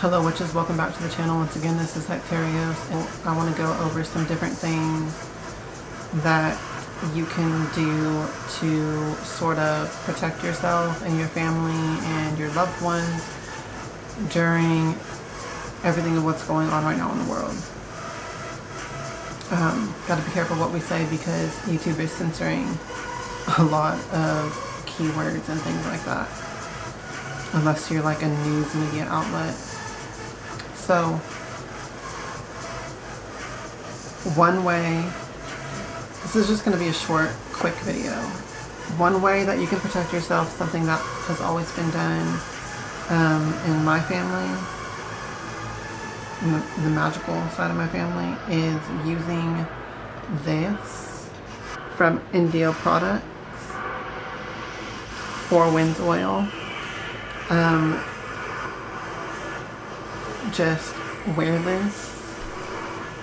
Hello witches, welcome back to the channel. Once again, this is Hectarios, and I want to go over some different things that you can do to sort of protect yourself and your family and your loved ones during everything of what's going on right now in the world. Got to be careful what we say because YouTube is censoring a lot of keywords and things like that, unless you're like a news media outlet. So, one way, this is just going to be a short, quick video. One way that you can protect yourself, something that has always been done in my family, in the magical side of my family, is using this from Indio Products, 4 Winds Oil. Just wear this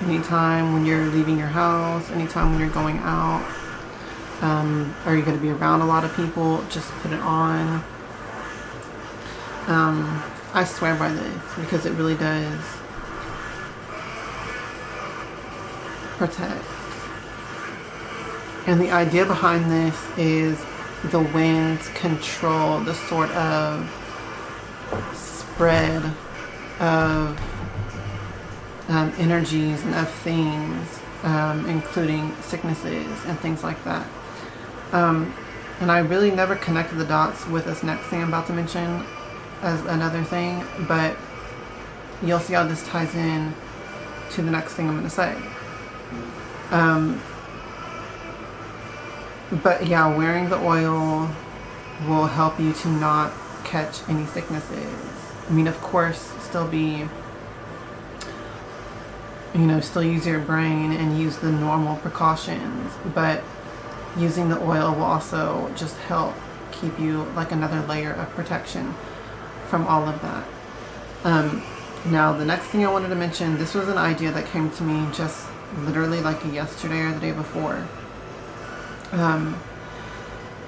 anytime when you're leaving your house, anytime when you're going out, or you're going to be around a lot of people. Just put it on. I swear by this because it really does protect. And the idea behind this is the winds control the sort of spread of energies and of things, including sicknesses and things like that. And I really never connected the dots with this next thing I'm about to mention as another thing, but you'll see how this ties in to the next thing I'm going to say. But yeah, wearing the oil will help you to not catch any sicknesses. I mean, of course, still be, still use your brain and use the normal precautions, but using the oil will also just help keep you like another layer of protection from all of that. Now, the next thing I wanted to mention, this was an idea that came to me just literally like yesterday or the day before.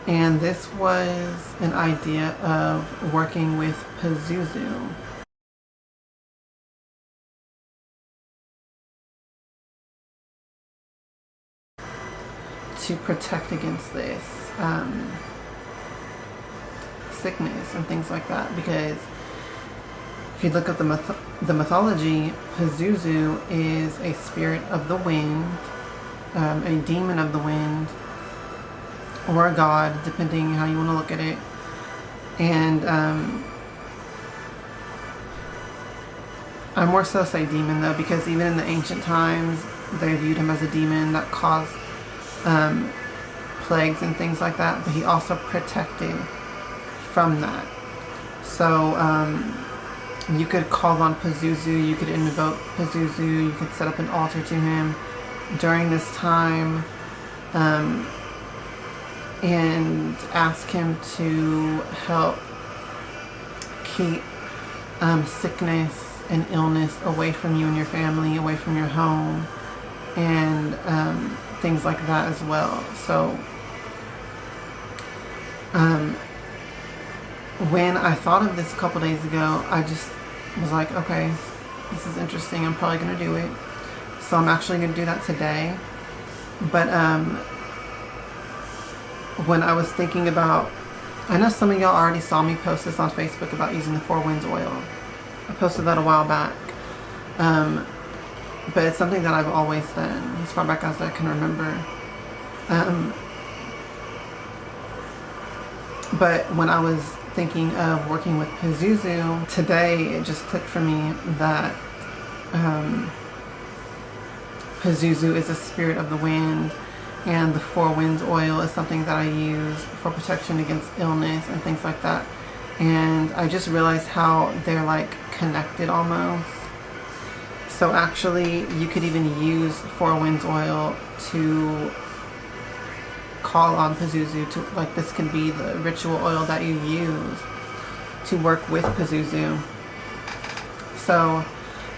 And this was an idea of working with Pazuzu. To protect against this sickness and things like that, because if you look at the mythology, Pazuzu is a spirit of the wind, a demon of the wind, or a god, depending how you want to look at it. And I more so say demon though, because even in the ancient times they viewed him as a demon that caused plagues and things like that, but he also protected from that. So you could call on Pazuzu, you could invoke Pazuzu, you could set up an altar to him during this time, and ask him to help keep sickness and illness away from you and your family, away from your home, and things like that as well. So when I thought of this a couple days ago, I just was like, okay, this is interesting, I'm probably going to do it. So I'm actually going to do that today. But when I was thinking about, I know some of y'all already saw me post this on Facebook about using the 4 Winds oil. I posted that a while back. But it's something that I've always done, as far back as I can remember. But when I was thinking of working with Pazuzu, today it just clicked for me that Pazuzu is a spirit of the wind, and the 4 Winds oil is something that I use for protection against illness and things like that. And I just realized how they're like connected almost. So actually you could even use 4 Winds oil to call on Pazuzu to, like, this could be the ritual oil that you use to work with Pazuzu. So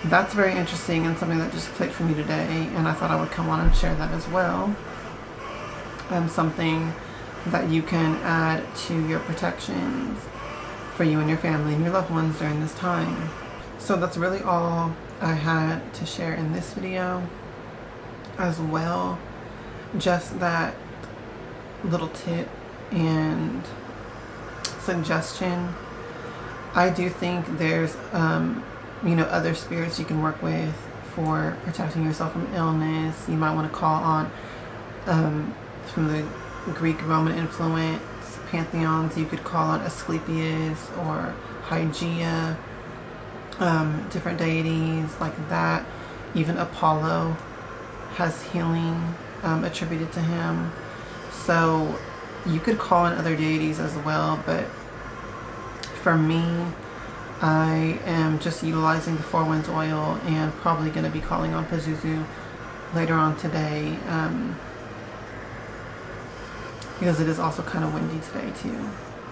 that's very interesting and something that just clicked for me today, and I thought I would come on and share that as well. Something that you can add to your protections for you and your family and your loved ones during this time. So that's really all I had to share in this video as well. Just that little tip and suggestion. I do think there's you know, other spirits you can work with for protecting yourself from illness. You might want to call on from the Greek Roman influence pantheons. You could call on Asclepius or Hygeia, different deities like that. Even Apollo has healing attributed to him. So you could call on other deities as well, but for me, I am just utilizing the Four Winds oil and probably going to be calling on Pazuzu later on today, because it is also kind of windy today too,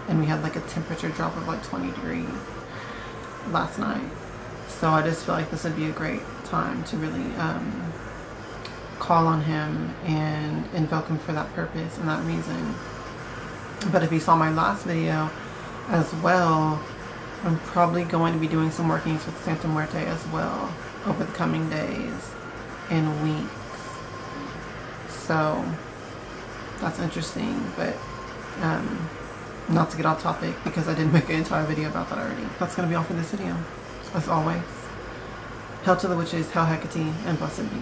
and we had like a temperature drop of like 20 degrees last night. So I just feel like this would be a great time to really call on him and invoke him for that purpose and that reason. But if you saw my last video as well, I'm probably going to be doing some workings with Santa Muerte as well over the coming days and weeks. So that's interesting, but not to get off topic, because I did make an entire video about that already. That's going to be all for this video. As always, hail to the witches, hail Hecate, and blessed be.